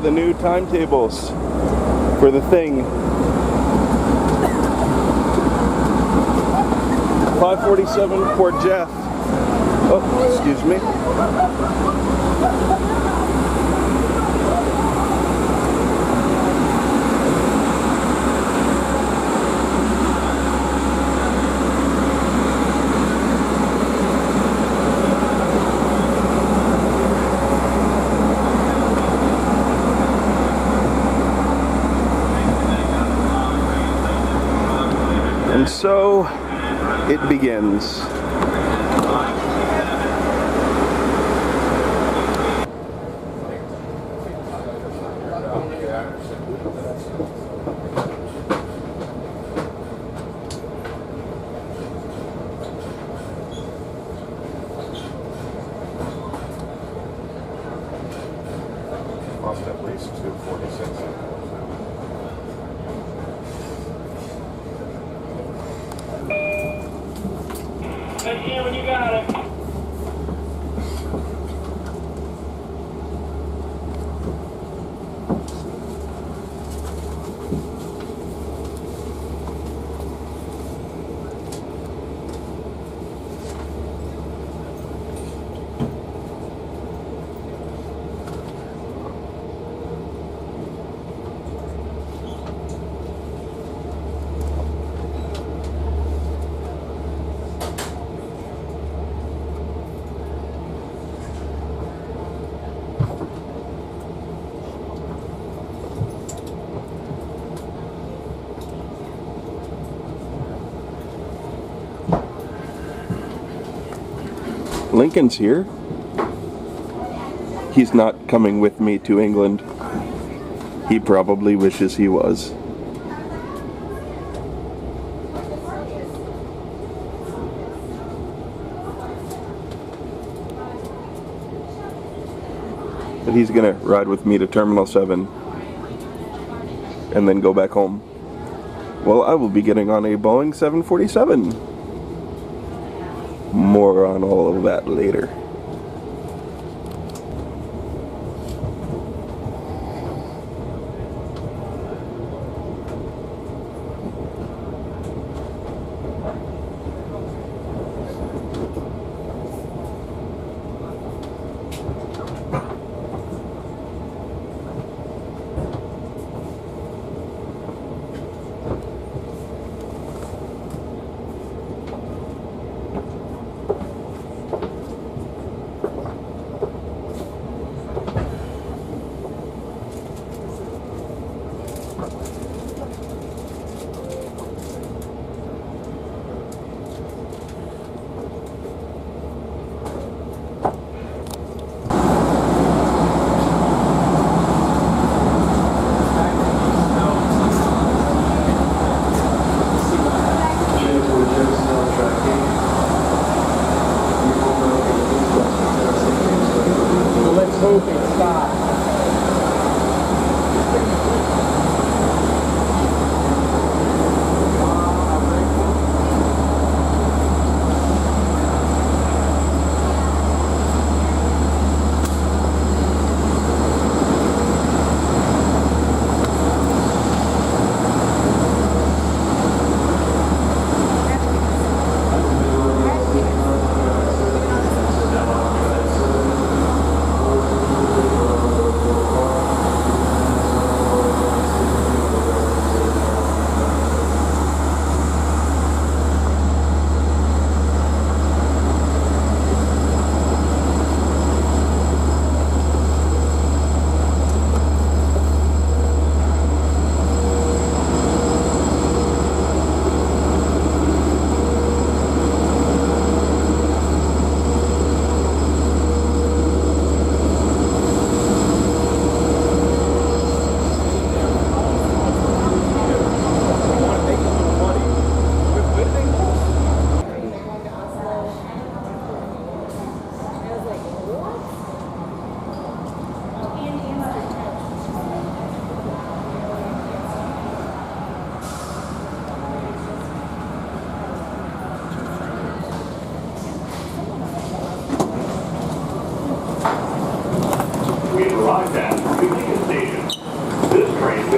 the new timetables for the thing. 5:47 for Jeff. Oh, excuse me. And so it begins. Lost at least 246. Yeah, when you got it. Lincoln's here. He's not coming with me to England. He probably wishes he was. But he's gonna ride with me to Terminal 7 and then go back home. Well, I will be getting on a Boeing 747. More on all of that later. Let's hope it's not.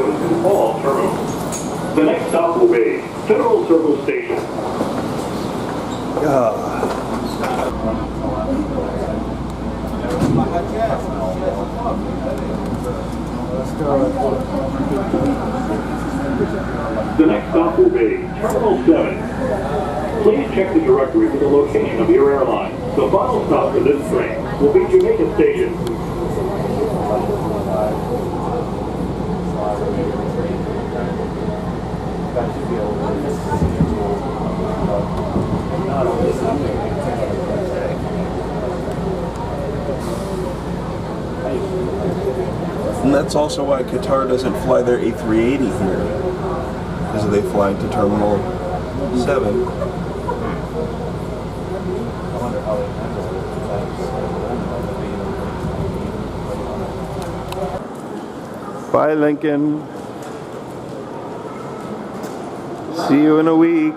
service in all terminals. The next stop will be Federal Circle Station. The next stop will be Terminal 7. Please check the directory for the location of your airline. The final stop for this train will be Jamaica Station. And that's also why Qatar doesn't fly their A380 here, because they fly into Terminal 7. Bye, Lincoln. See you in a week.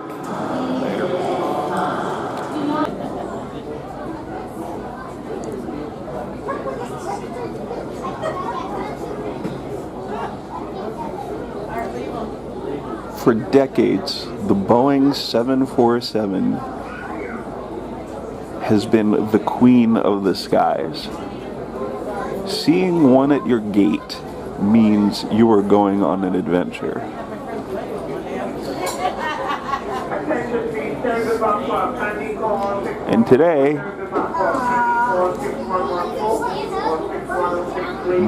For decades, the Boeing 747 has been the queen of the skies. Seeing one at your gate means you are going on an adventure. And today,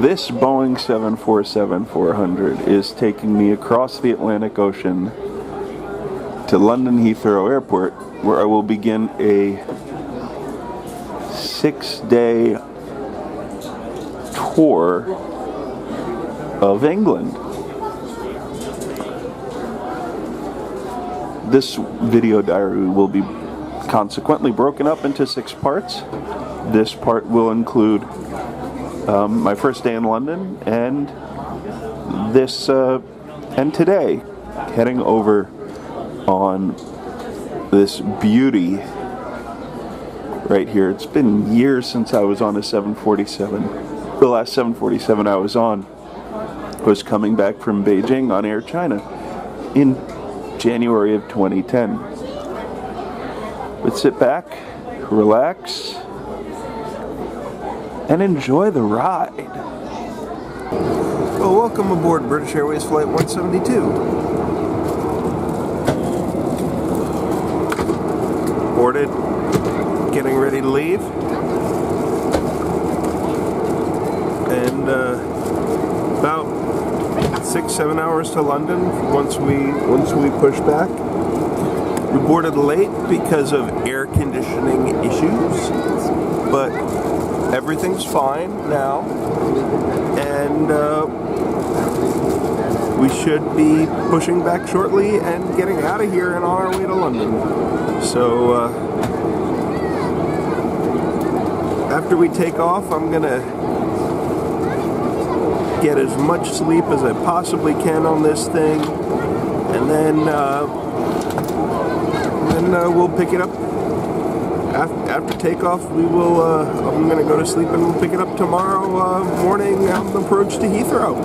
this Boeing 747-400 is taking me across the Atlantic Ocean to London Heathrow Airport, where I will begin a 6-day tour of England. This video diary will be consequently broken up into 6 parts. This part will include my first day in London and today, heading over on this beauty right here. It's been years since I was on a 747. The last 747 I was on was coming back from Beijing on Air China in January of 2010. But sit back, relax, and enjoy the ride. Well, welcome aboard British Airways Flight 172. Boarded, getting ready to leave. And about 6-7 hours to London once we push back. We boarded late because of air conditioning issues, but everything's fine now, and we should be pushing back shortly and getting out of here and on our way to London. So after we take off, I'm gonna get as much sleep as I possibly can on this thing, and then we'll pick it up. After takeoff, we will. I'm gonna go to sleep and we'll pick it up tomorrow morning on the approach to Heathrow.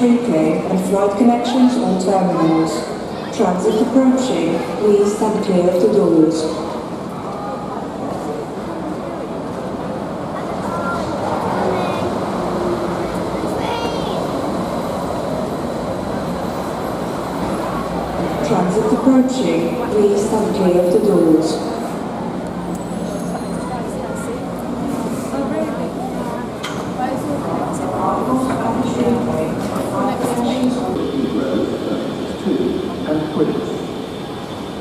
reclaim and flight connections on terminals. Transit approaching, please stand clear of the doors. Transit approaching, please stand clear of the doors.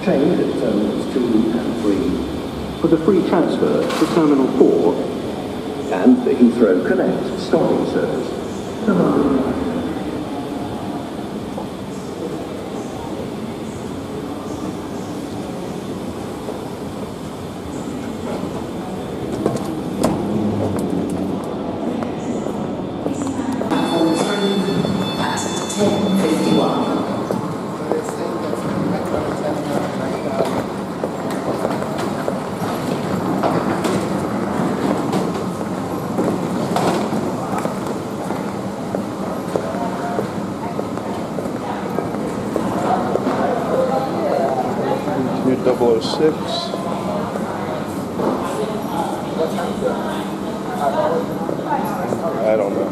Change at terminals 2 and 3 for the free transfer to Terminal 4 and the Heathrow Connect stopping service to London. At 10:51. Engineer 006. I don't know.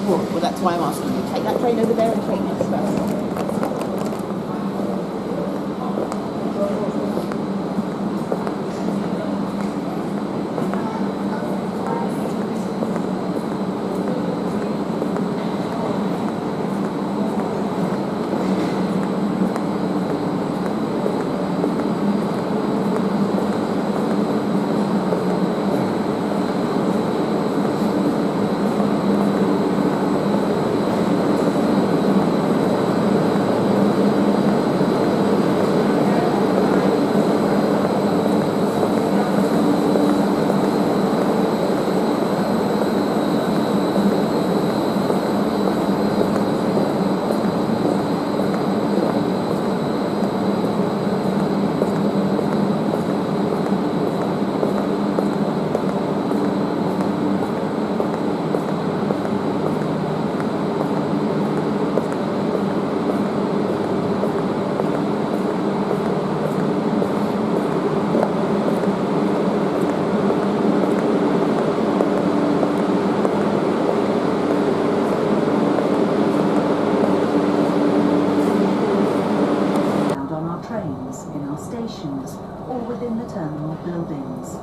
Well, that's why I'm asking you. Take that train over there and train next first. or within the terminal buildings.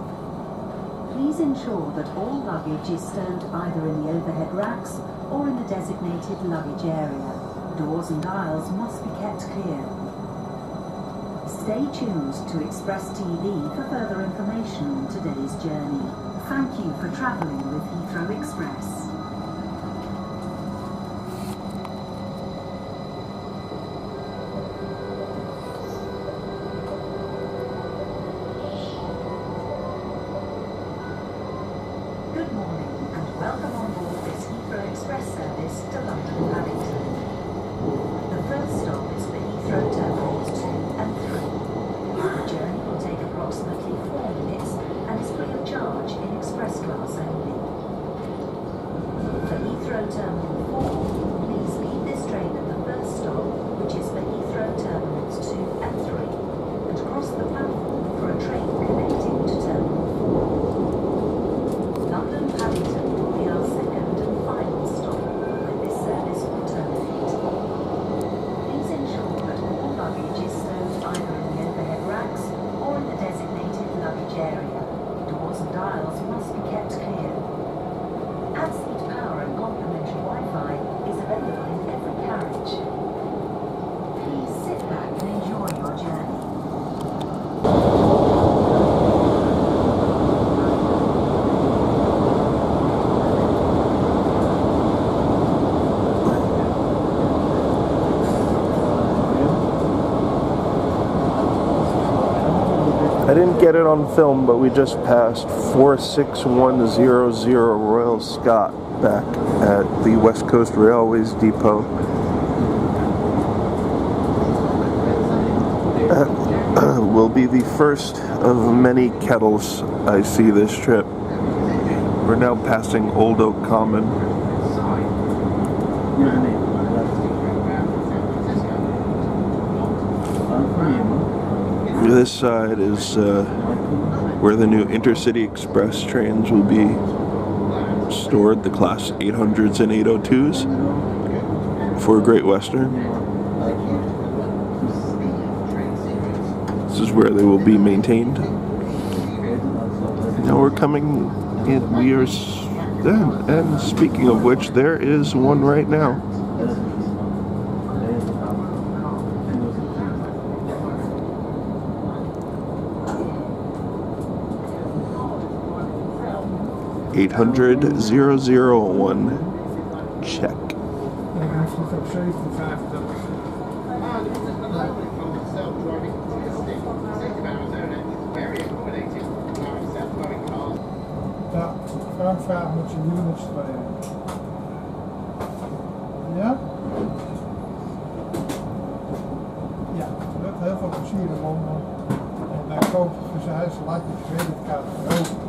Please ensure that all luggage is stowed either in the overhead racks or in the designated luggage area. Doors and aisles must be kept clear. Stay tuned to Express TV for further information on today's journey. Thank you for travelling with Heathrow Express. Good morning and welcome on board this Heathrow Express service to London Paddington. The first stop is for Heathrow Terminals 2 and 3. The journey will take approximately 4 minutes and is free of charge in express class only. For Heathrow Terminal 4, please leave this train at the first stop, which is for Heathrow Terminals 2 and 3, and cross the platform for a train connecting to Terminal 4. London Paddington will be our second and final stop, where this service will terminate. Please ensure that all luggage is stowed either in the overhead racks or in the designated luggage area. Doors and aisles must be kept clear. At-seat power and complimentary Wi-Fi is available in every carriage. Please sit back and enjoy your journey. I didn't get it on film, but we just passed 46100 Royal Scott back at the West Coast Railways Depot. will be the first of many kettles I see this trip. We're now passing Old Oak Common. This side is where the new Intercity Express trains will be stored, the Class 800s and 802s for Great Western. This is where they will be maintained. Now we're coming in, and speaking of which, there is one right now. $800-001. Check. Ja, vraag met je units erbij. Ja? Ja, met heel veel plezier in Londen. En ik hoop dat hij zo laat je creditcard open.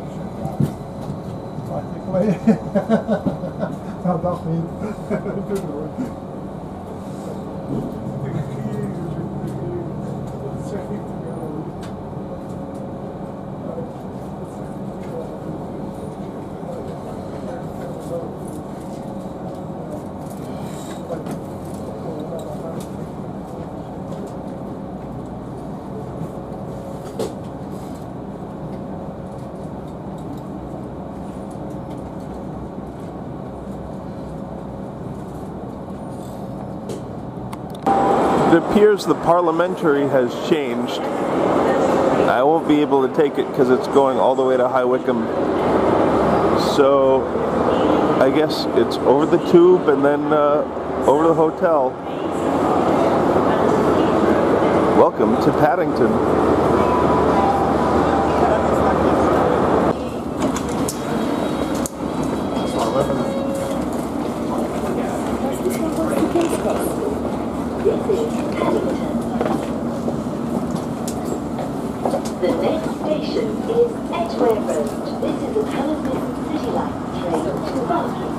Nou, dat niet. Doe hoor. Dat zeg ik wel. It appears the parliamentary has changed. I won't be able to take it because it's going all the way to High Wycombe. So I guess it's over the tube and then over the hotel. Welcome to Paddington. The next station is Edgware Road. This is a Paddington City Line train to Barking.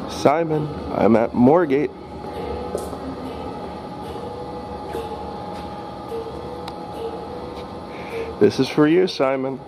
Simon, I'm at Moorgate. This is for you, Simon.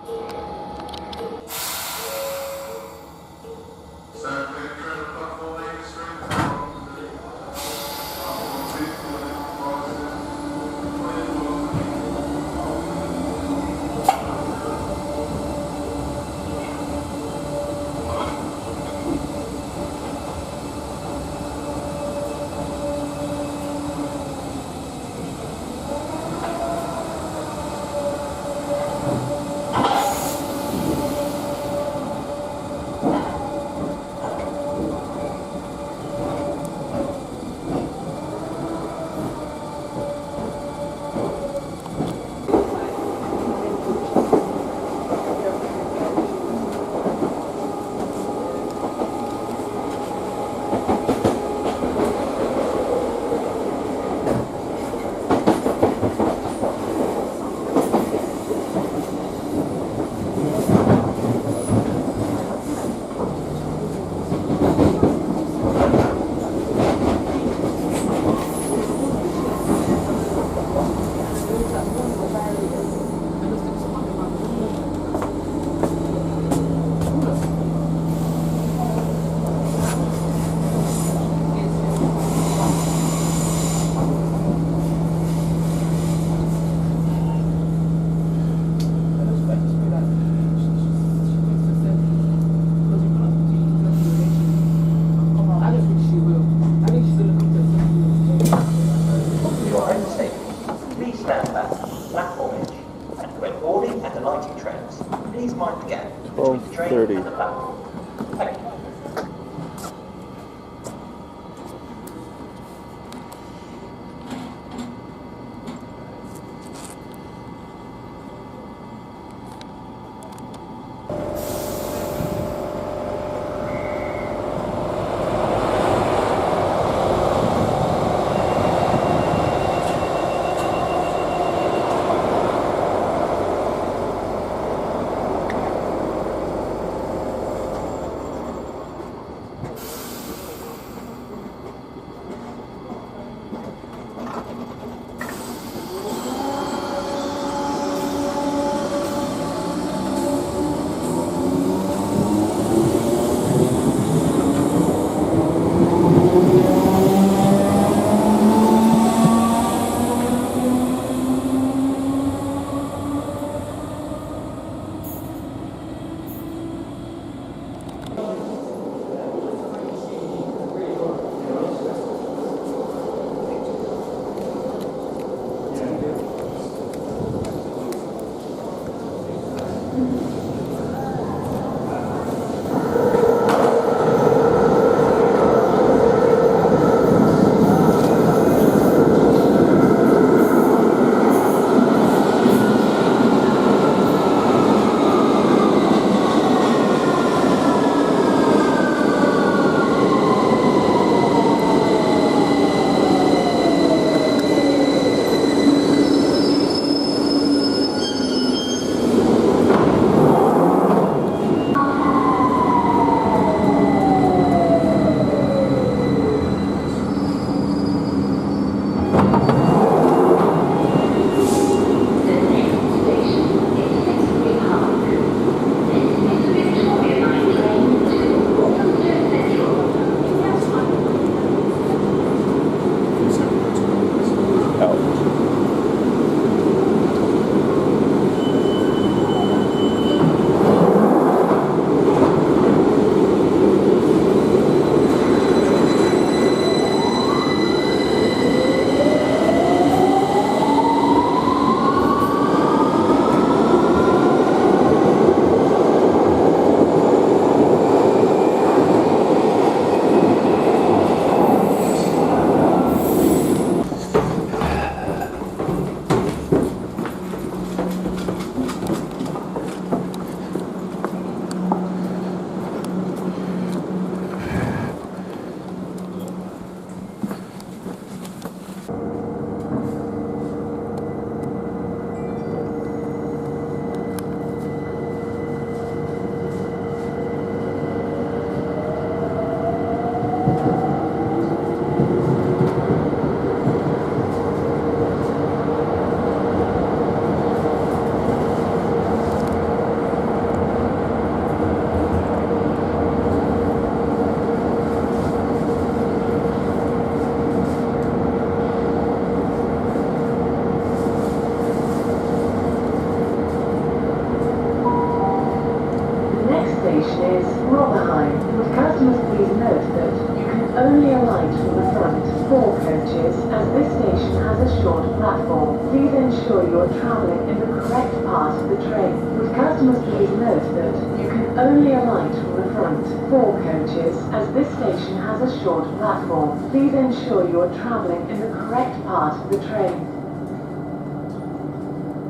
4 coaches, as this station has a short platform. Please ensure you are travelling in the correct part of the train. Would customers please note that you can only alight from the front 4 coaches, as this station has a short platform. Please ensure you are travelling in the correct part of the train.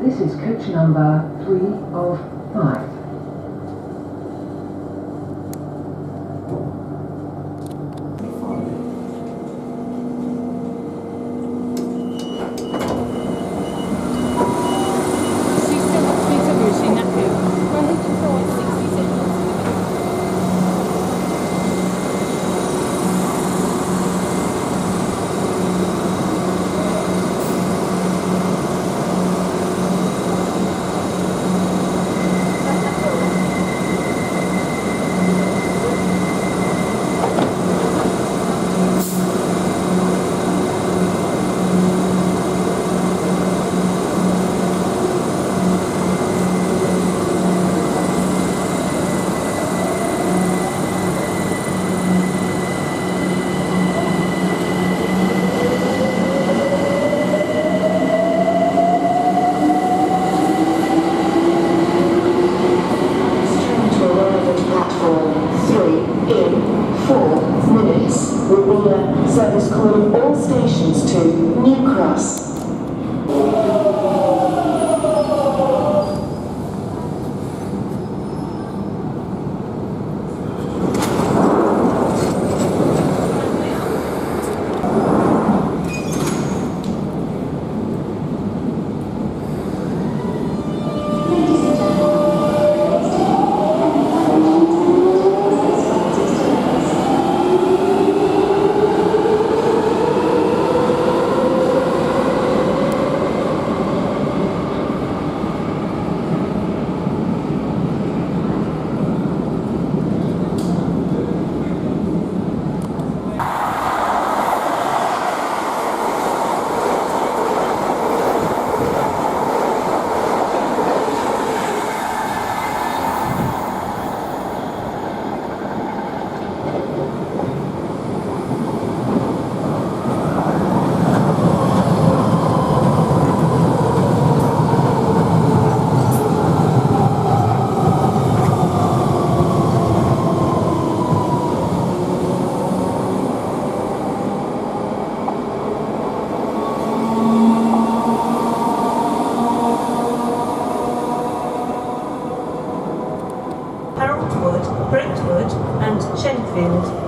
This is coach number 3 of 5. Service calling all stations to New Cross. Brentwood and Shenfield.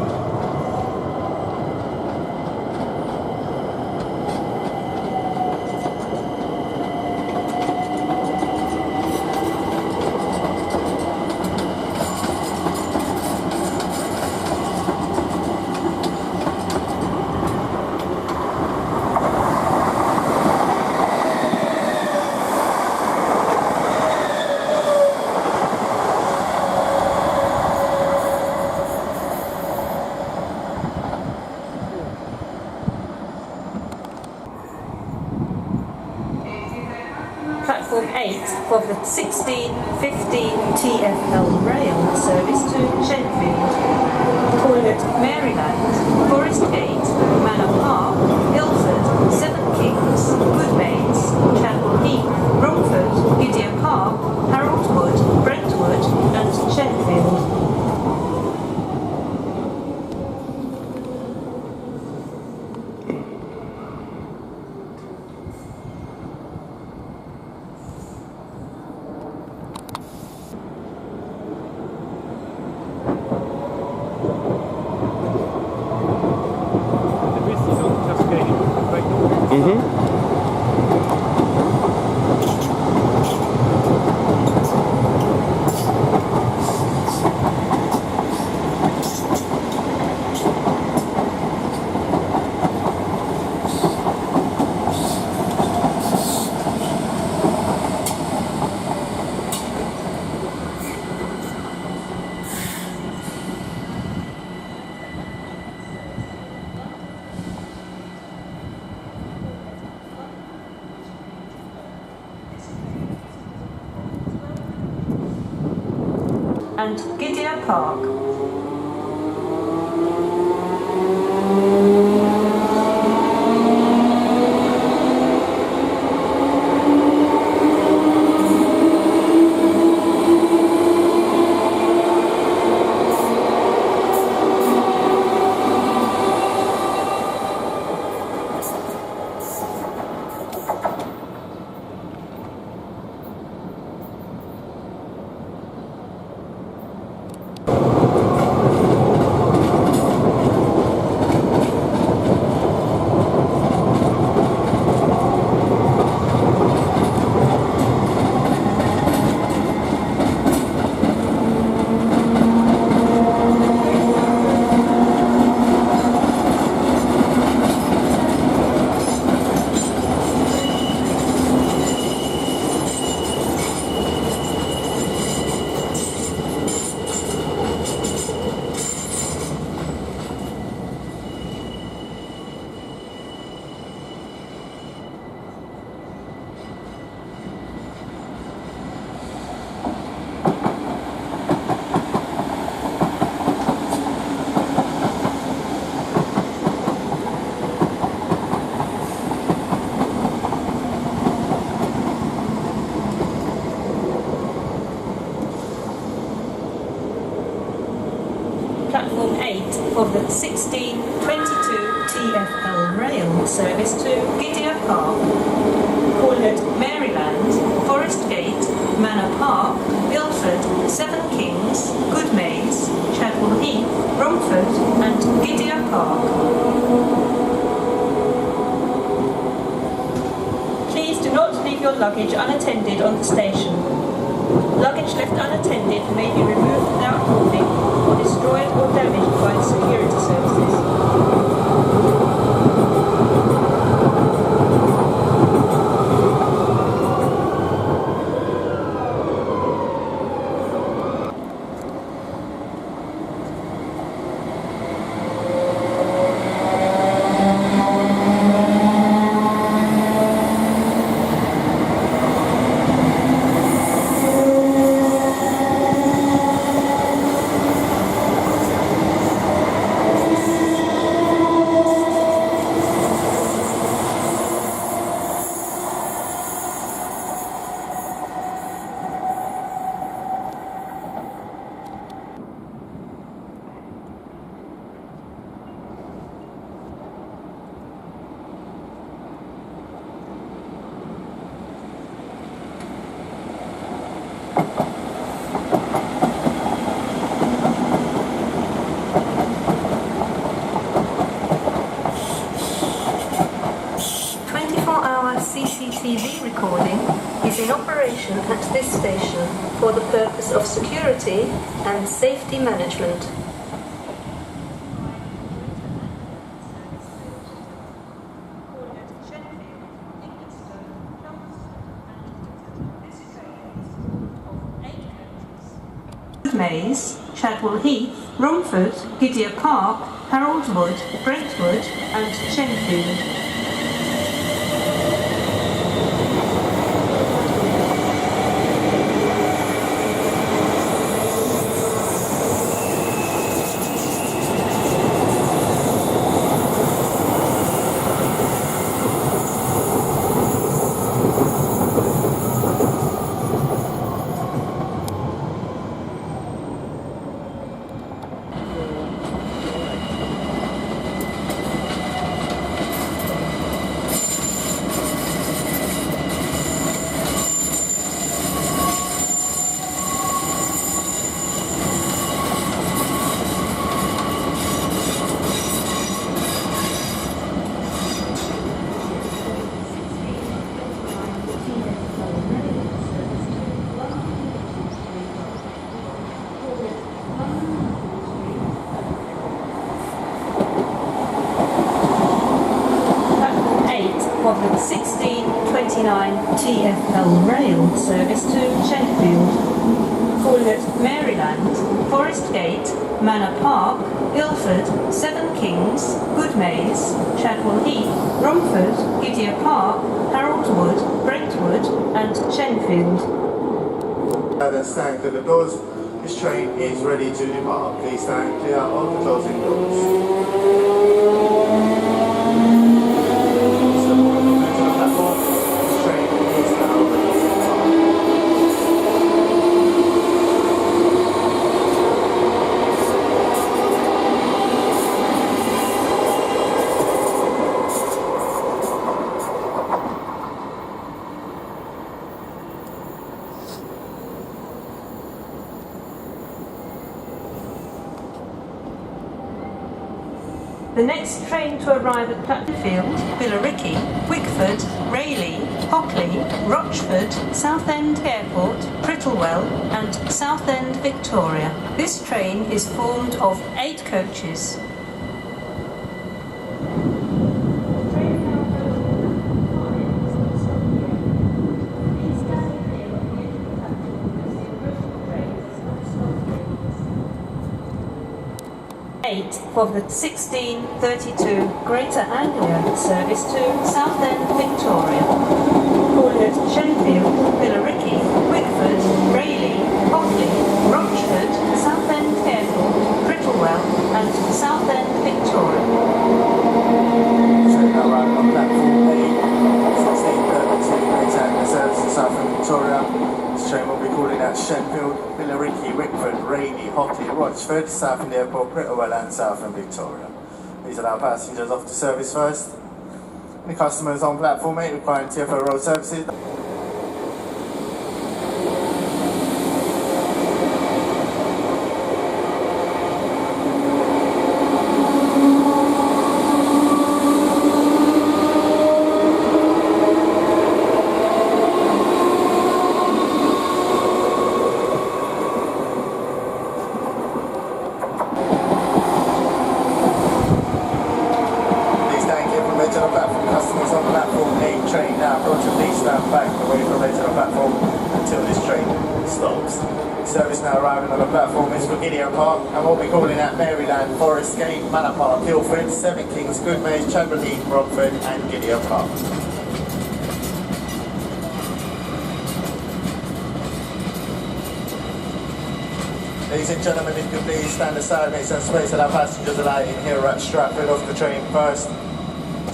Platform 8 of the 1615 TfL rail service to Shenfield. Calling at Maryland, Forest Gate, Manor Park, Ilford, Seven Kings, Woodmains, Chapel Heath, Romford, Gideon Park, Haroldwood, Brentwood and Shenfield. And Gideon Park. of the 1622 TfL rail service to Gideon Park, calling at Maryland, Forest Gate, Manor Park, Ilford, Seven Kings, Goodmays, Chadwell Heath, Romford and Gideon Park. Please do not leave your luggage unattended on the station. Luggage left unattended may be removed without warning or destroyed or damaged by the security services. CCTV recording is in operation at this station for the purpose of security and safety management. Mays, Chadwell Heath, Romford, Gideon Park, Harold Wood, Brentwood and Shenfield. Of the 1629 TfL rail service to Shenfield, calling at Maryland, Forest Gate, Manor Park, Ilford, Seven Kings, Goodmays, Chadwell Heath, Romford, Gideon Park, Harold Wood, Brentwood and Shenfield. Stand clear the doors. This train is ready to depart. Please stand clear of the closing doors. The next train to arrive at Paddington, Billericay, Wickford, Rayleigh, Hockley, Rochford, Southend Airport, Prittlewell and Southend Victoria. This train is formed of 8 coaches. 8 of the 1632 Greater Anglia service to Southend Victoria, calling at Shenfield, Billericay, Wickford, Rayleigh, Hockley, Rochford, Southend Airport, Prittlewell and Southend Victoria. Train now arriving on platform A, 1632 Greater Anglia service to Southend Victoria. This train will be calling at Shenfield, Billericay, Wickford, Rayleigh, Hockley, to Rochford, Stratford Airport, Prittlewell and South and Victoria. Please allow passengers off the service first. Any customers on platform 8 requiring TFL road services. Customers on platform 8 train now approaching, please stand back away from the platform until this train stops. Service now arriving on the platform is for Gideon Park, and we'll be calling at Maryland, Forest Gate, Manor Park, Guildford, Seven Kings, Goodmayes, Chadwell Heath, Romford and Gideon Park. Ladies and gentlemen, if you could please stand aside, make some space, allow passengers alighting here at Stratford off the train first.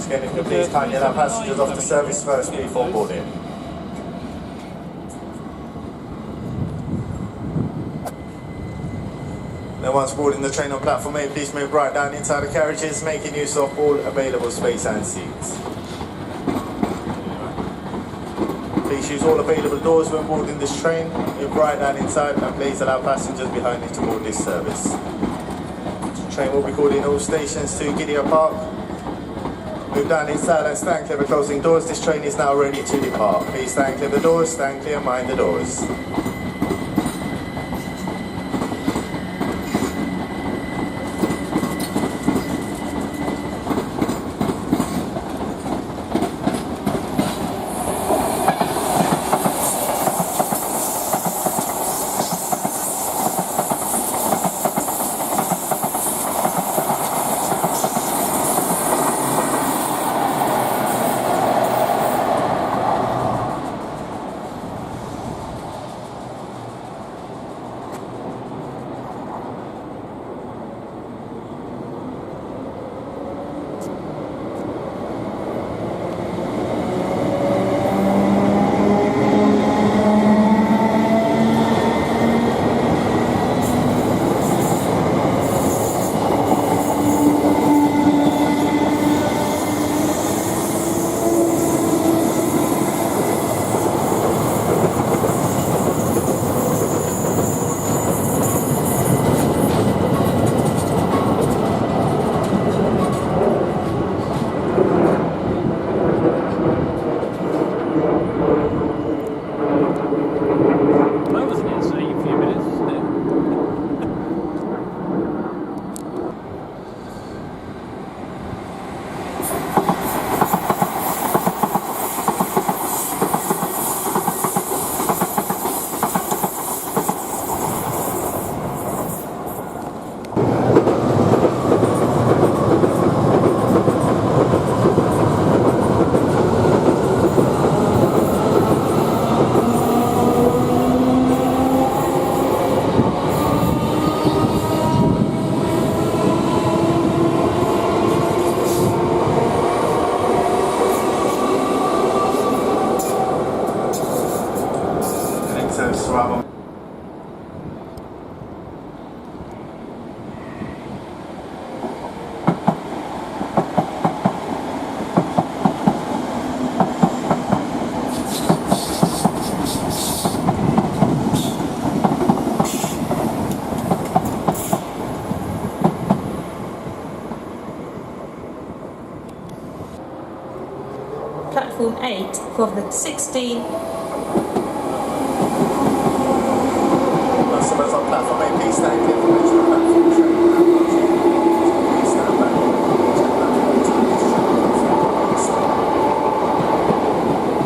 Again, if you could please kindly allow passengers off the service first before boarding. Then once boarding the train on platform 8, please move right down inside the carriages, making use of all available space and seats. Please use all available doors when boarding this train. Move right down inside and please allow passengers behind you to board this service. The train will be calling all stations to Gideon Park. Move down inside and stand clear of closing doors. This train is now ready to depart. Please stand clear of the doors, stand clear, mind the doors. Platform 8 for the 16. Customers on platform 8, please stand clear from the platform train. Please stand back.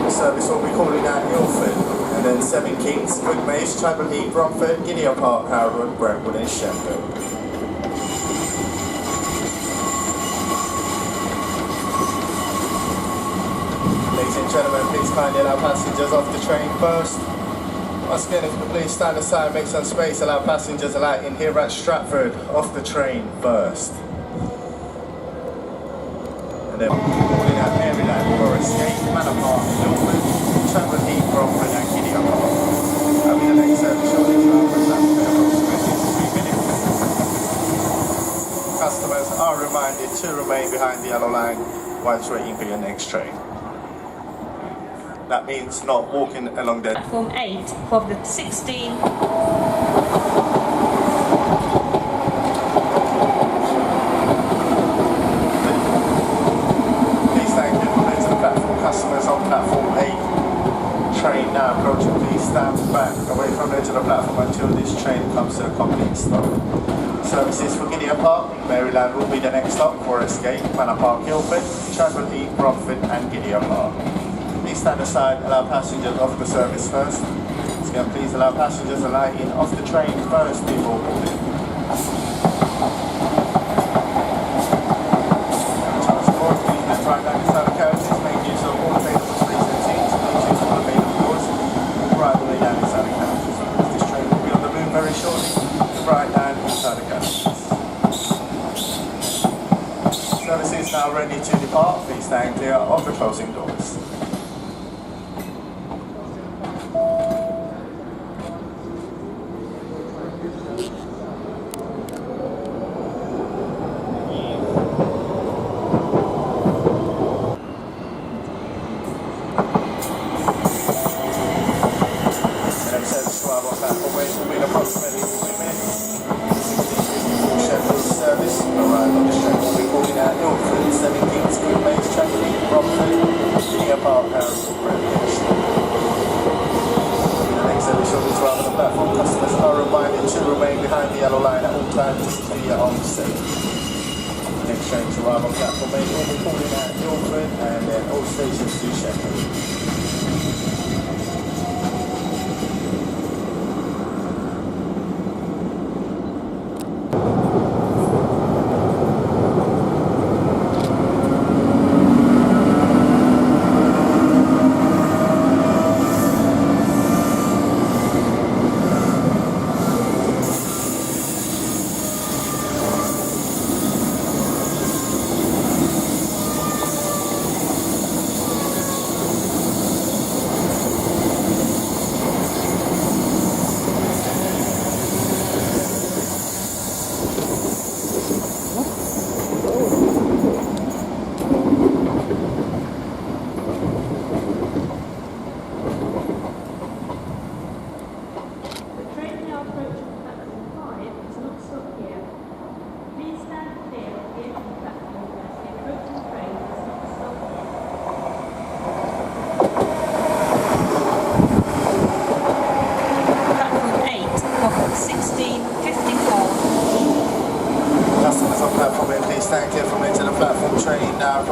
The service will be calling at Guildford, and then Seven Kings, Goodmayes, Chadwell Heath, Romford, Gideon Park, Harwood, Brentwood and Sheffield. Ladies and gentlemen, please kindly allow passengers off the train first. Once again, if you could please stand aside, make some space, allow passengers alighting here at Stratford off the train first. And then calling at Maryland, Forest Gate, Manor Park, Guildford, Chadwell Heath, Romford and Gideon Park. Having the next service shortly to approximately 3 minutes. customers are reminded to remain behind the yellow line whilst waiting for your next train. That means not walking along the Platform 8 of the 16. Please thank you for letting the platform customers on platform 8. Train now approaching. Please stand back away from the edge of the platform until this train comes to a complete stop. Services for Gideon Park, Maryland will be the next stop. Forest Gate, Manor Park, Guildford, Stratford, Bromford and Gideon Park. Please stand aside, allow passengers off the service first. So please allow passengers alighting off the train first before boarding. Transport, please lift right down inside the carriages, make use of all available space and seats, please use all available doors, right the way down inside the carriages. This train will be on the move very shortly, right down inside the carriages. Services now ready to depart, please stand clear of the closing doors. Approximately 40 minutes. 1654 Sheffield service arrived on the train. We'll be calling at Ilford, 17th Street, Maze, Chapel, Bromford, Gideon Park, and Greenwich. The next service shall be to arrive on the platform. Customers are reminded to remain behind the yellow line at all times to be on safe. The next train to arrive on platform 8 will be calling at Ilford and then all stations to Sheffield.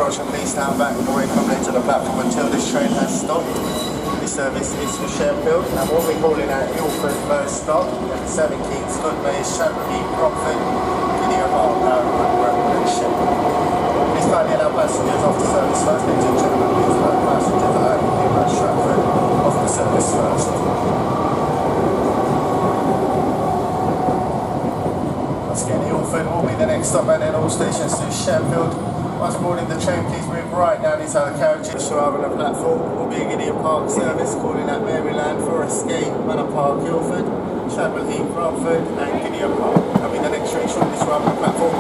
Please stand back away from the edge of the platform until this train has stopped. This service is for Sheffield and we'll be calling at Ilford first stop at 17th Street, Maze, Chapel, Bromford, Gideon Park, and Sheffield. Please kindly allow passengers off the service first. Ladies and gentlemen, please allow passengers arriving at Stratford off the service first. Once again, Ilford will be the next stop and then all stations to Sheffield. Once boarding the train, please move right down inside the carriages to arrive on the platform. Will be a Gideon Park service calling at Maryland, Forest Gate, Manor Park, Guildford, Chapel Heath, Bromford and Gideon Park. That'll be the next train shortly to arrive on the platform.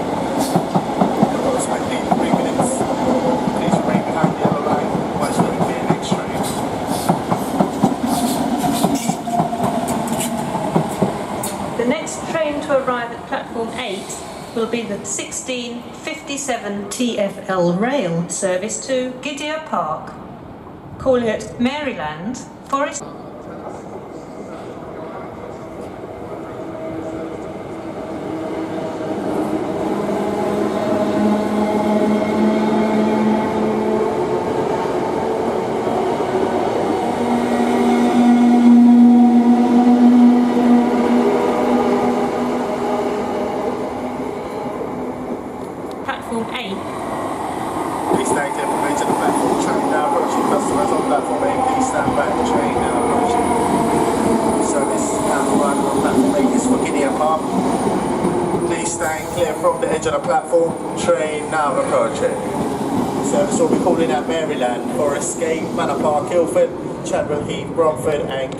Approximately 3 minutes. Please remain behind the yellow line whilst waiting for your next train. The next train to arrive at platform 8 will be the 1657 TfL rail service to Gideon Park. Calling at Maryland, Forest. From the edge of the platform, train now approaching. Service will be calling at Maryland, Forest Gate, Manor Park, Guildford, Chadwell Heath, Bromford and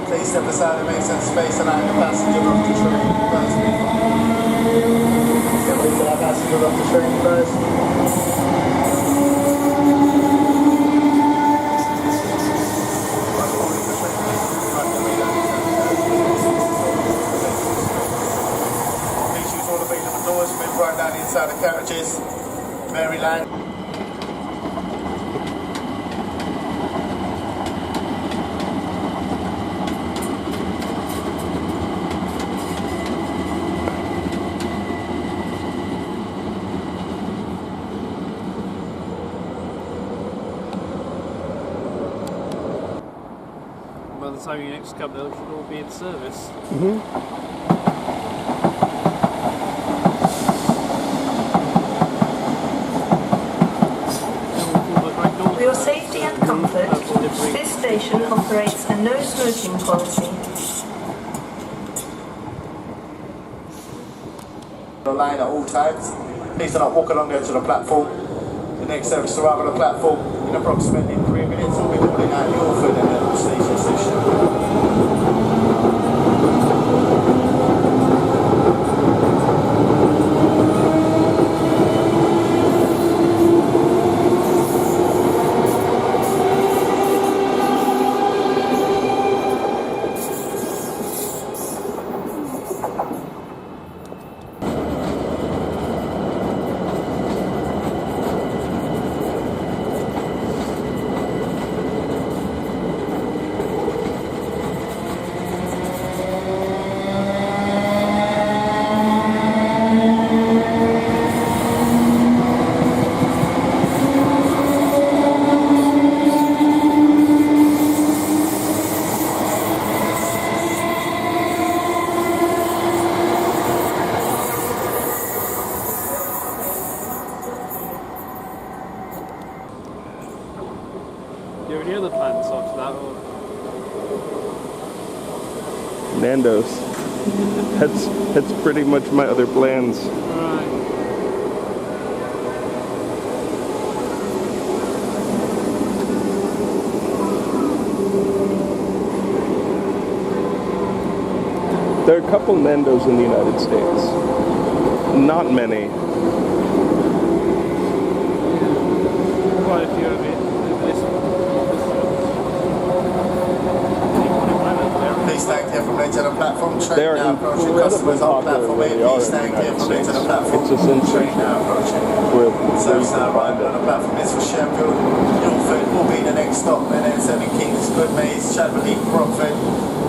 Please step aside and make some space and allow the passenger off the train first. Step into that passenger off the train first. Please use all available doors, move right down inside the carriages. Maryland. By the time you next come, they should all be in service. For your safety and comfort, this station operates a no smoking policy. The line at all times. Please do not walk along the edge of the platform. The next service to arrive on the platform in approximately 3 minutes will be calling out Ilford and the station station. Do you have any other plans after that? Or? Nando's. That's pretty much my other plans. Right. There are a couple Nando's in the United States. Not many. Quite a few of it. Please stand clear from edge of the platform. They Train are now approaching. incredibly Customers on popular platform where A. they are Please in the stand clear United from edge of the States. platform. It's essential Train now approaching. where Service now arriving on the platform is for Sheffield. Ilford will be the next stop, and then 7 Kings, Goodmays, Chadwell Heath, Bromford,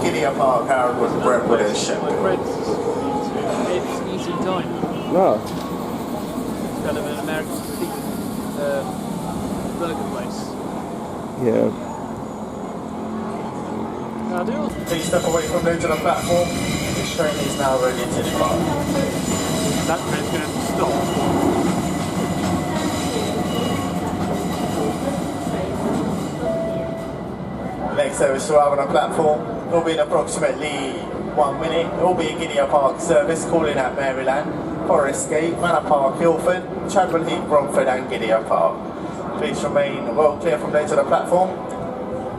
Gidea Park, Haroldwood, Brentwood, and My Sheffield. friends, it's easy time. No. It's kind of an American burger place. Yeah. Now do. Please step away from the edge of the platform. This train is now ready to depart. That train's going to have to stop. Next service to arrive on the platform will be in approximately 1 minute. It will be a Gidea Park service calling at Maryland, Forest Gate, Manor Park, Ilford, Chadwell Heath, Bromford and Gidea Park. Please remain well clear from the edge of the platform.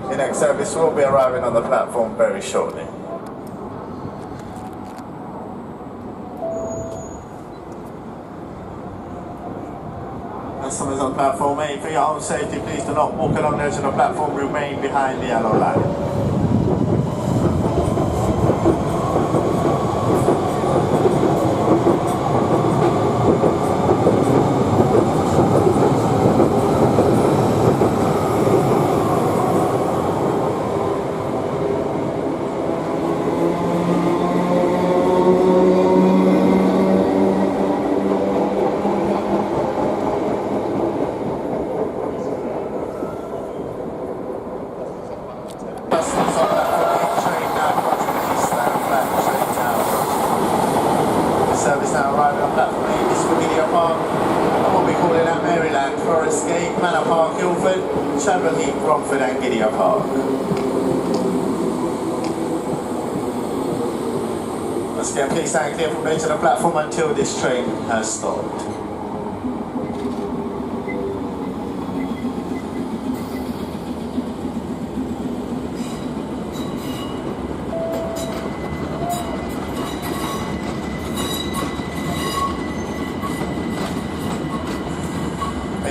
The next service will be arriving on the platform very shortly. Customers on platform A, for your own safety, please do not walk along the edge of the platform, remain behind the yellow line. Service now arriving on platform 8 is for Gidea Park. And we'll be calling at Maryland, Forest Gate, Manor Park, Ilford, Chadwell Heath, Bromford and Gidea Park. Once again, please stand clear from the edge of the platform until this train has stopped.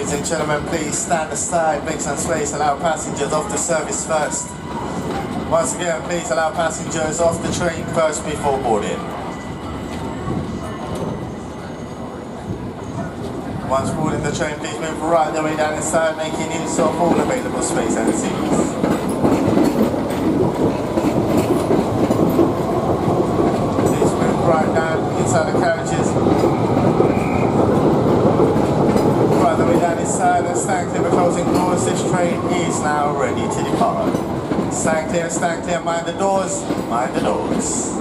Ladies and gentlemen, please stand aside, make some space, allow passengers off the service first. Once again, please allow passengers off the train first before boarding. Once boarding the train, please move right the way down inside, making use of all available space and seats. Please move right down inside the carriages. Right the way down inside and stand clear of closing doors. This train is now ready to depart. Stand clear, mind the doors, mind the doors.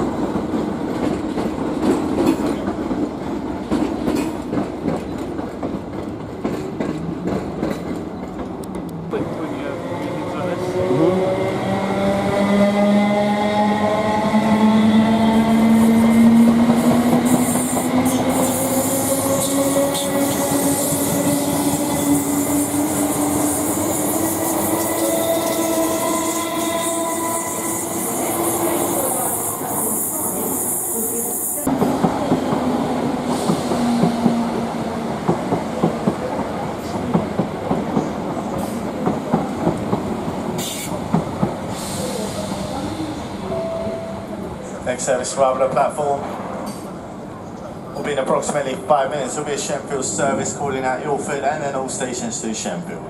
Next service arrival at the platform will be in approximately 5 minutes. There will be a Sheffield service calling out Ilford and then all stations to Sheffield.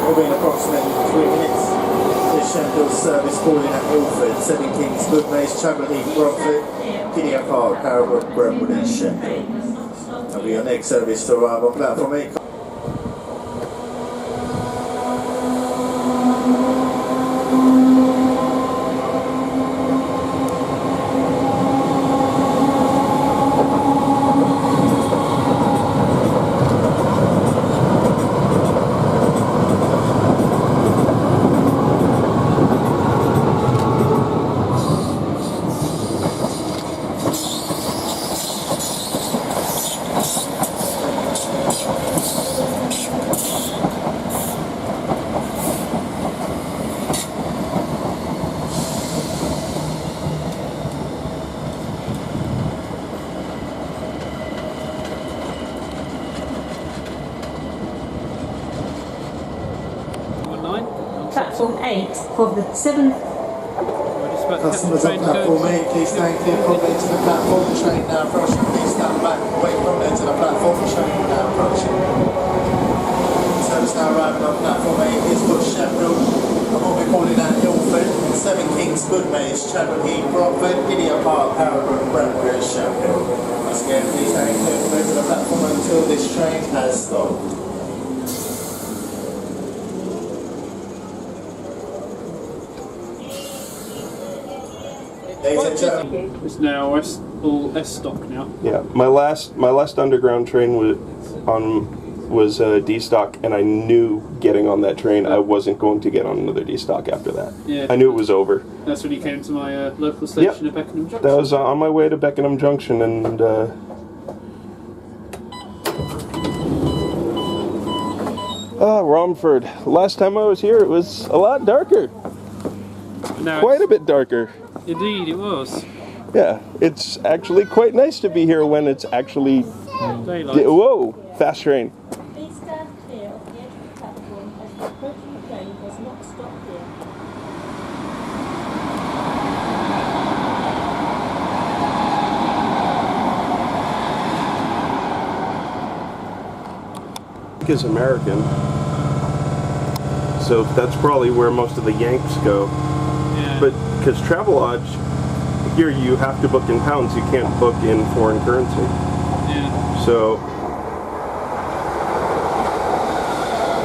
Will be in approximately 3 minutes. Sheffield service calling at Ilford, 7 Kings, Goodmays, Chapel Heath, Bromford, Gideon Park, Harrowbrook, Brentwood and Sheffield. That'll be your next service to arrive on platform 8. Platform 8 for the 7th. Customers on platform 8, please stand clear from there to the platform. Train now approaching. Please stand back away from there to the platform. Train now approaching. Service now arriving on platform 8 is for Sheffield. And we'll be calling at Ilford, 7 Kings, Goodmays, Chapel Heath, Bromford, Gideon Park, Harrowbrook, Brentwood and Sheffield. Once again, please stand clear from there to the platform until this train has stopped. It's now all S stock now. Yeah, my last underground train was D stock, and I knew getting on that train I wasn't going to get on another D stock after that. Yeah, I knew it was over. That's when you came to my local station at Beckenham Junction. That was on my way to Beckenham Junction, and Romford. Last time I was here, it was a lot darker. Quite a bit darker. Indeed, it was. Yeah, it's actually quite nice to be here when it's actually daylight. Whoa, fast train. Please stand clear of the edge of the platform as the approaching train does not stop here. Is American, so that's probably where most of the Yanks go. Yeah. But because Travelodge here, you have to book in pounds, you can't book in foreign currency. Yeah. So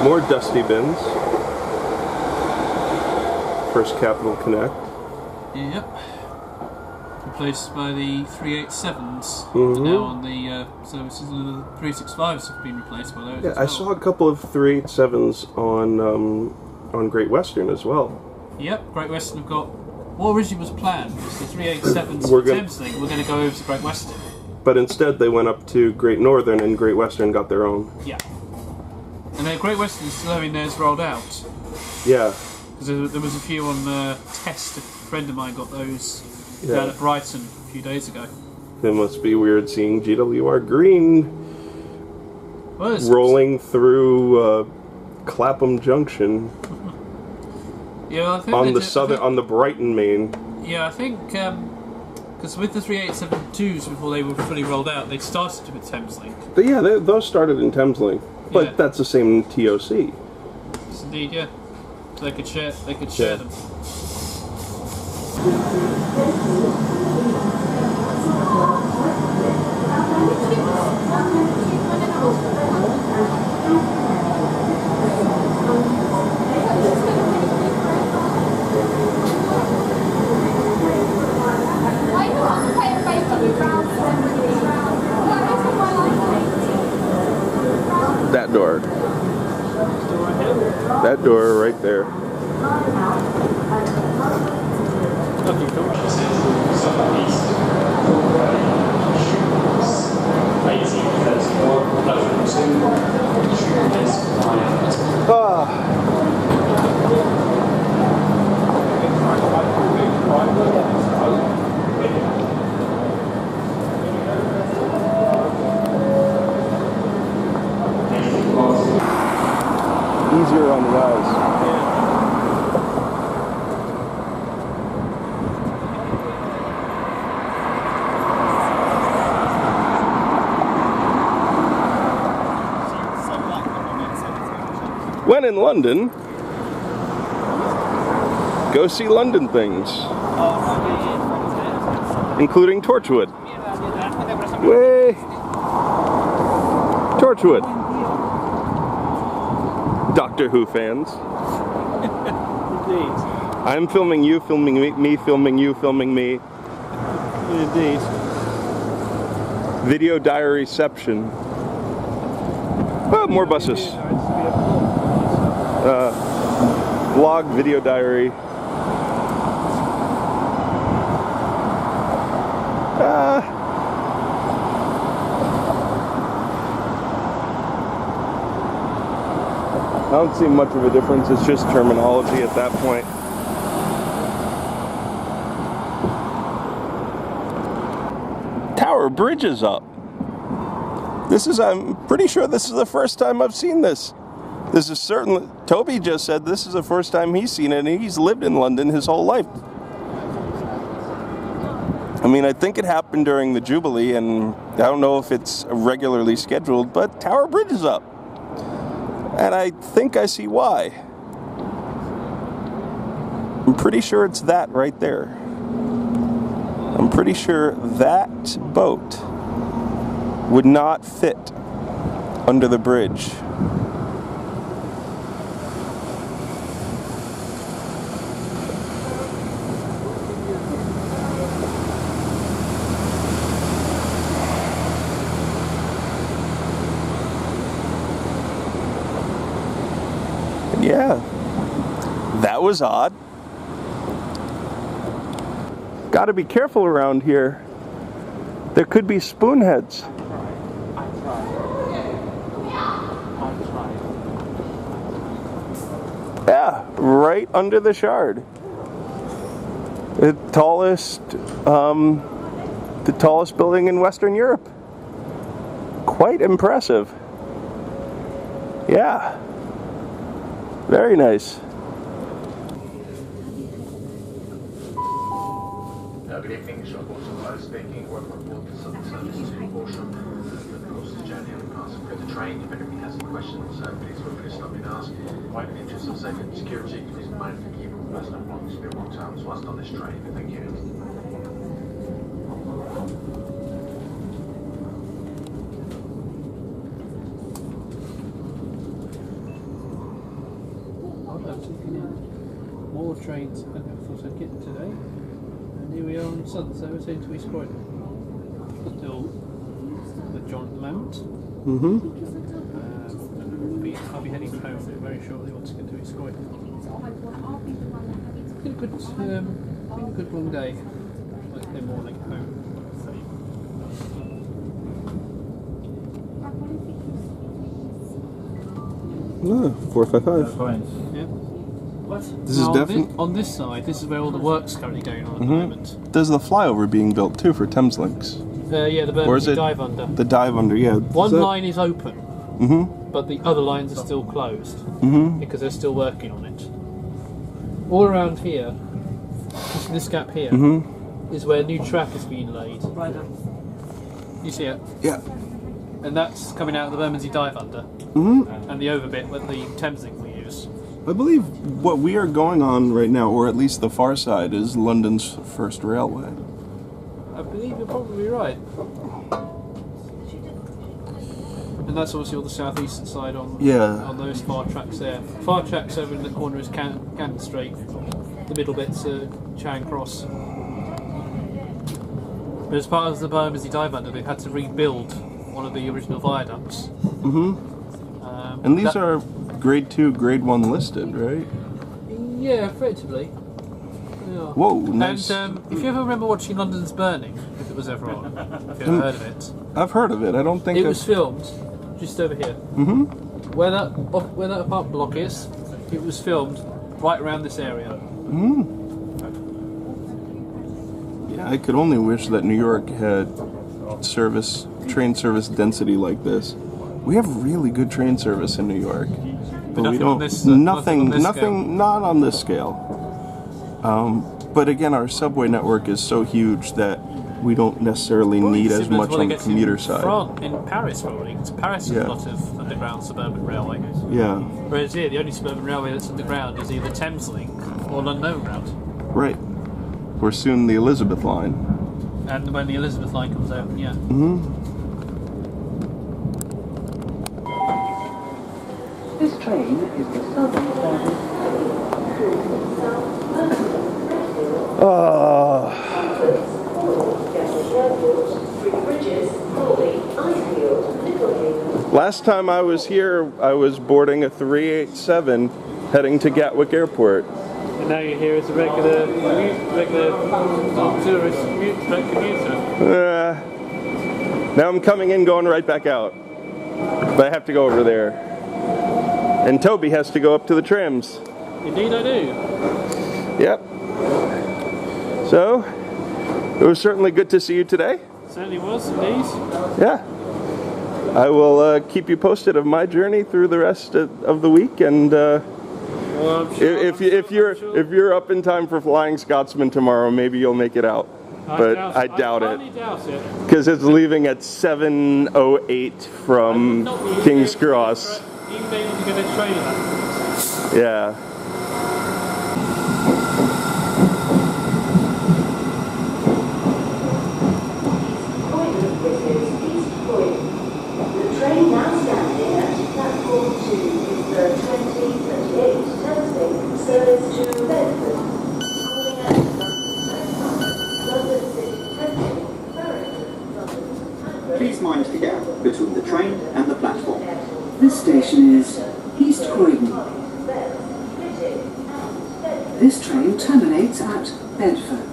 more dusty bins. First Capital Connect. Yep. Replaced by the 387s. Mm-hmm. Now on the services, the 365s have been replaced by those. Yeah, as well. I saw a couple of 387s on Great Western as well. Yep, Great Western have got. What originally was planned was the 387s We're for Thames thing. We're going to go over to Great Western. But instead they went up to Great Northern, and Great Western got their own. Yeah. And Great Western's still having theirs rolled out. Yeah. Because there was a few on test. A friend of mine got those down at Brighton a few days ago. It must be weird seeing GWR Green rolling through Clapham Junction. Yeah, I think on the on the Brighton main. Yeah, I think because with the 3872s before they were fully rolled out, they started with Thameslink. But yeah, those started in Thameslink, but that's the same TOC. Yes, indeed, yeah. So they could share. They could share them. That door. That door right there. Easier on the eyes. When in London, go see London things, including Torchwood. Way, Torchwood. Doctor Who fans. Indeed. I'm filming you, filming me, filming you, filming me. Indeed. Video diaryception. Oh, more buses. Vlog, video diary. I don't see much of a difference, it's just terminology at that point. Tower Bridge is up. I'm pretty sure this is the first time I've seen this. This is certainly, Toby just said this is the first time he's seen it, and he's lived in London his whole life. I mean, I think it happened during the Jubilee, and I don't know if it's regularly scheduled, but Tower Bridge is up. And I think I see why. I'm pretty sure it's that right there. I'm pretty sure that boat would not fit under the bridge. Yeah, that was odd. Gotta be careful around here. There could be spoonheads. Yeah, right under the Shard. The tallest building in Western Europe. Quite impressive. Yeah. Very nice. Good evening, Sean Bolton speaking. Welcome aboard the Southern Service to Horsham. Of course, the journey and passing through the train. If anybody has any questions, please feel free to stop me and ask. In the interest of safety and security, please remain for keeping personal belongings to be walked out whilst on this train. Thank you. More trains I never thought I'd get today. And here we are on the Southern Service into East Croydon. Still with John at the moment. I'll be heading home very shortly once I get to East Croydon. It's been a good long day. Wednesday morning home. 455. Yeah. This Now, is definitely on this side. This is where all the work's currently going on at the moment. There's the flyover being built too for Thames Links. Yeah, the Or is Bermondsey it dive under. the dive under? Yeah. One line is open, Mm-hmm. but the other lines are still closed Mm-hmm. because they're still working on it. All around here, just in this gap here, is where new track is being laid. You see it? Yeah. And that's coming out of the Bermondsey dive under, and the over bit with the Thameslink we use. I believe what we are going on right now, or at least the far side, is London's first railway. I believe you're probably right. And that's obviously all the southeastern side on those far tracks there. Far tracks over in the corner is Cannon Street. The middle bit's Charing Cross. But as part of the Bermondsey dive under, they've had to rebuild one of the original viaducts. And these are grade 2, grade 1 listed, right? Yeah, effectively. Yeah. Whoa, nice. And if you ever remember watching London's Burning, if it was ever on, if you ever heard of it. I've heard of it. I don't think it was filmed just over here. Where that apartment block is, it was filmed right around this area. Yeah, I could only wish that New York had train service density like this. We have really good train service in New York, but we don't. Nothing, not on this scale. But again, our subway network is so huge that we don't necessarily need as much on the commuter side. In Paris, probably. Because Paris has a lot of underground suburban railway. Yeah. Whereas here, the only suburban railway that's underground is either Thameslink or London Overground. Right. Or soon the Elizabeth line. And when the Elizabeth line comes out, yeah. This train is the southern service. Last time I was here, I was boarding a 387 heading to Gatwick Airport. And now you're here as a regular tourist commuter. Now I'm coming in, going right back out. But I have to go over there. And Toby has to go up to the trams. Indeed I do. Yep. So, it was certainly good to see you today. Certainly was, indeed. Yeah. I will keep you posted of my journey through the rest of the week, and if you're up in time for Flying Scotsman tomorrow, maybe you'll make it out. But I doubt it, because it's leaving at 7:08 from King's Cross. Yeah. Train now standing at platform 2 is the 2038 Thameslink service to Bedford. Calling at London City Thameslink, Paddington, Please mind the gap between the train and the platform. This station is East Croydon. This train terminates at Bedford.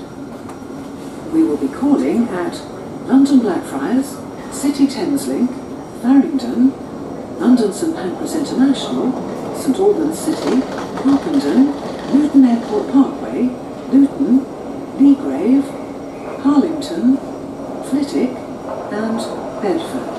We will be calling at London Blackfriars, City Thameslink, Farringdon, London St Pancras International, St Albans City, Harpenden, Luton Airport Parkway, Luton, Leagrave, Harlington, Flitwick and Bedford.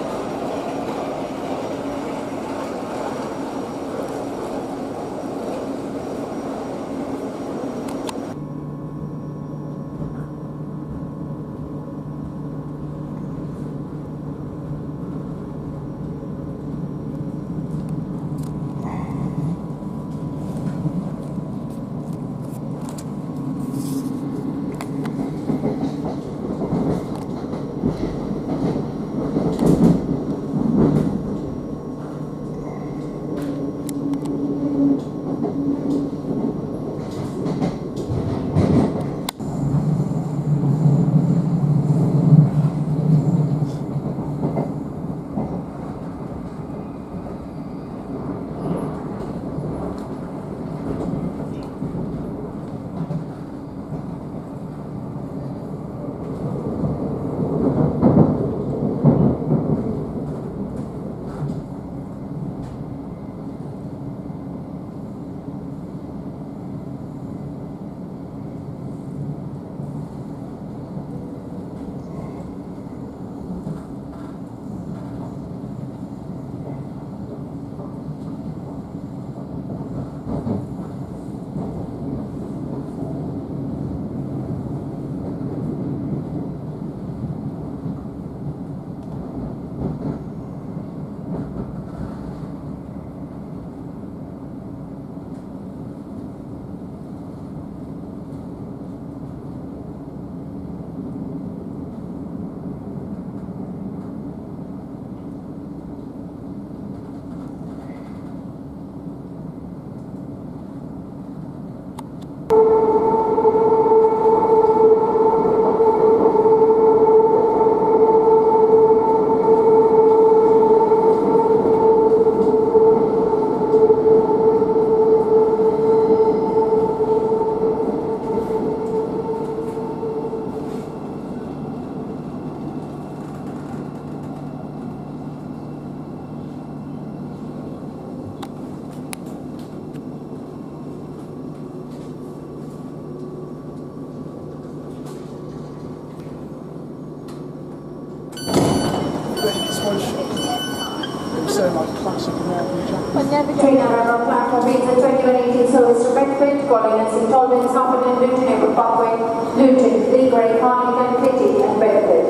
close shot. It was so like classic American Japanese. Train arrival on platform B is a 2118 service to Bedford, calling at St Albans, Stratford, Luton Airport Parkway, Luton, Lee Gray, Paddington, City and Bedford.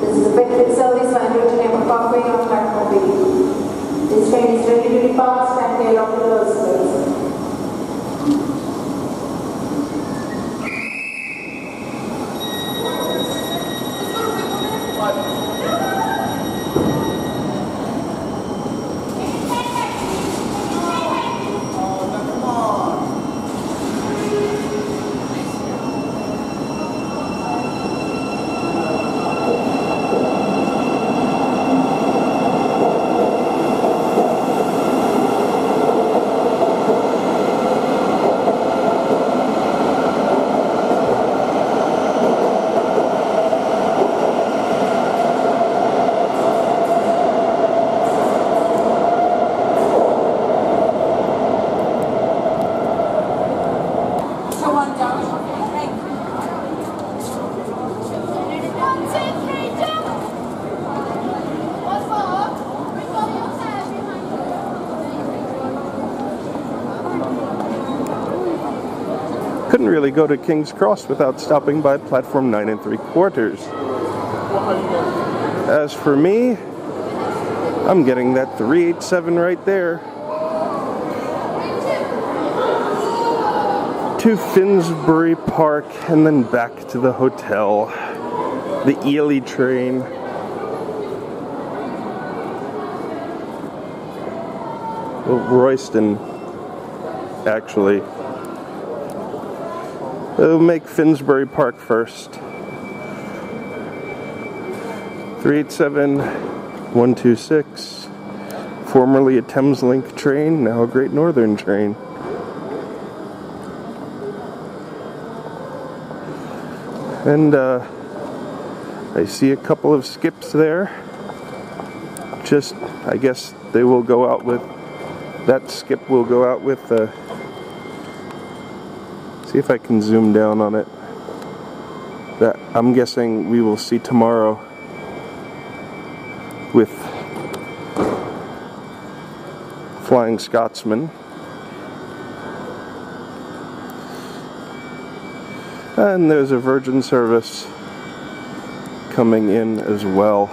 This is a Bedford service via Luton Airport Parkway on platform B. This train is ready to depart, stand clear of the doors, please. Couldn't really go to King's Cross without stopping by platform 9 3/4. As for me, I'm getting that 387 right there. To Finsbury Park and then back to the hotel. The Ely train. Well, Royston, actually. We'll make Finsbury Park first. 387-126, formerly a Thameslink train, now a Great Northern train. And I see a couple of skips there. Just, I guess they will go out with, that skip will go out with see if I can zoom down on it. That I'm guessing we will see tomorrow with Flying Scotsman. And there's a Virgin service coming in as well.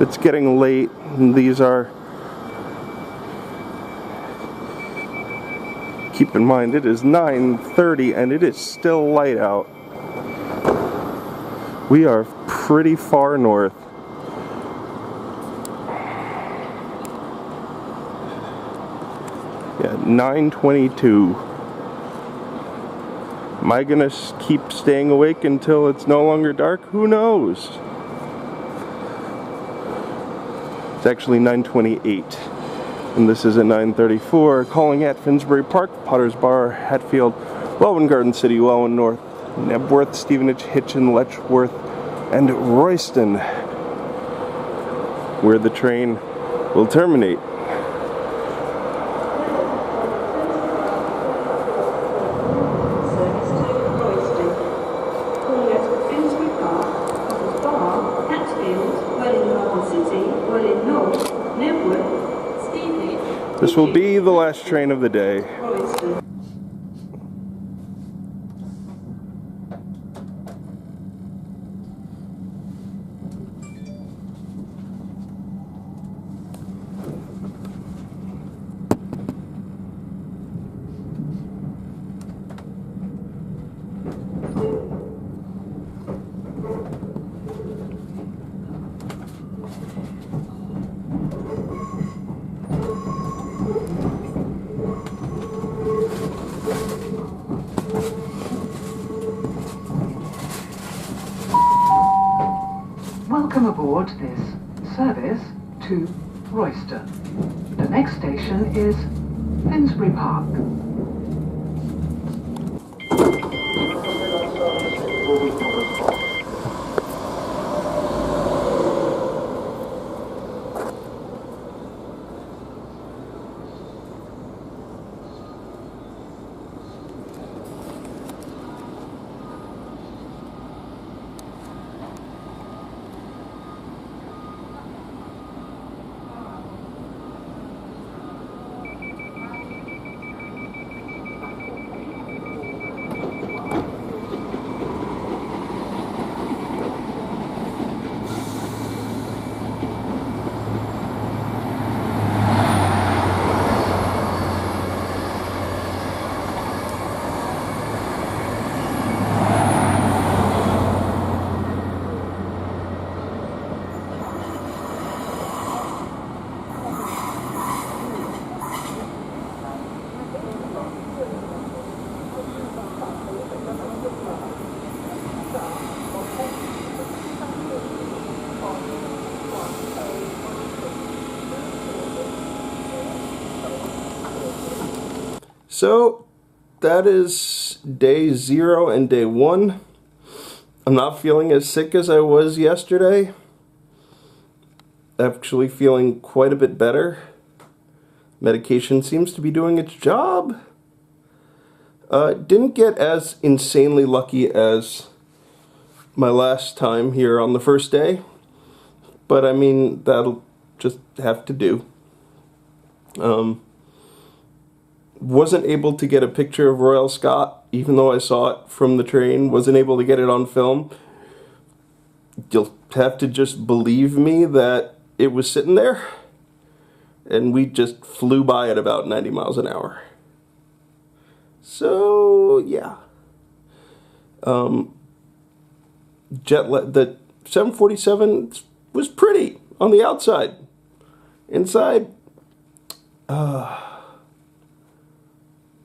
It's getting late, and these are, keep in mind it is 9:30 and it is still light out. We are pretty far north. Yeah, 9:22. Am I gonna keep staying awake until it's no longer dark? Who knows? It's actually 9:28, and this is at 9:34. Calling at Finsbury Park, Potter's Bar, Hatfield, Welwyn Garden City, Welwyn North, Nebworth, Stevenage, Hitchin, Letchworth, and Royston, where the train will terminate. This will be the last train of the day. Welcome aboard this service to Royston. The next station is Finsbury Park. So that is day 0 and day 1. I'm not feeling as sick as I was yesterday. Actually feeling quite a bit better. Medication seems to be doing its job. Didn't get as insanely lucky as my last time here on the first day, but I mean, that'll just have to do. Wasn't able to get a picture of Royal Scot, even though I saw it from the train. Wasn't able to get it on film. You'll have to just believe me that it was sitting there, and we just flew by at about 90 miles an hour. So, yeah. The 747 was pretty on the outside. Inside,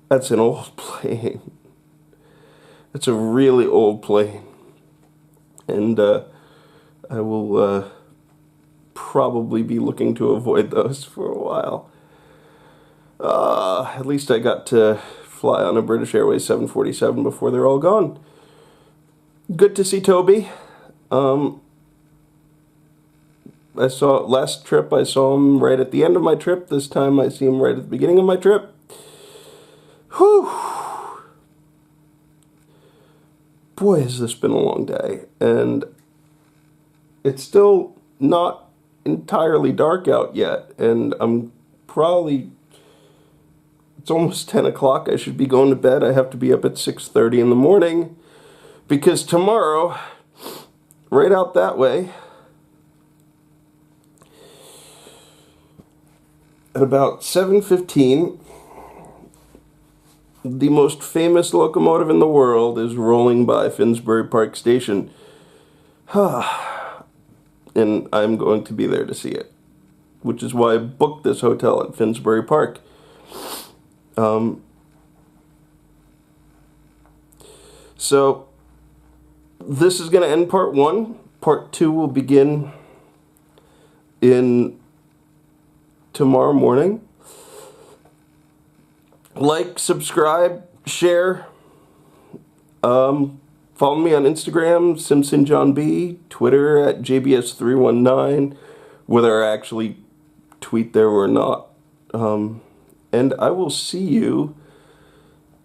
that's an old plane. It's a really old plane. And I will probably be looking to avoid those for a while. At least I got to fly on a British Airways 747 before they're all gone. Good to see Toby. Last trip I saw him right at the end of my trip. This time I see him right at the beginning of my trip. Whew. Boy, has this been a long day. And it's still not entirely dark out yet. And I'm probably... It's almost 10 o'clock. I should be going to bed. I have to be up at 6:30 in the morning. Because tomorrow, right out that way, at about 7:15, the most famous locomotive in the world is rolling by Finsbury Park Station. And I'm going to be there to see it. Which is why I booked this hotel at Finsbury Park. So, this is going to end part 1. Part 2 will begin in tomorrow morning. Like, subscribe, share. Follow me on Instagram, SimpsonJohnB, Twitter at JBS319, whether I actually tweet there or not. And I will see you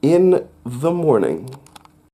in the morning.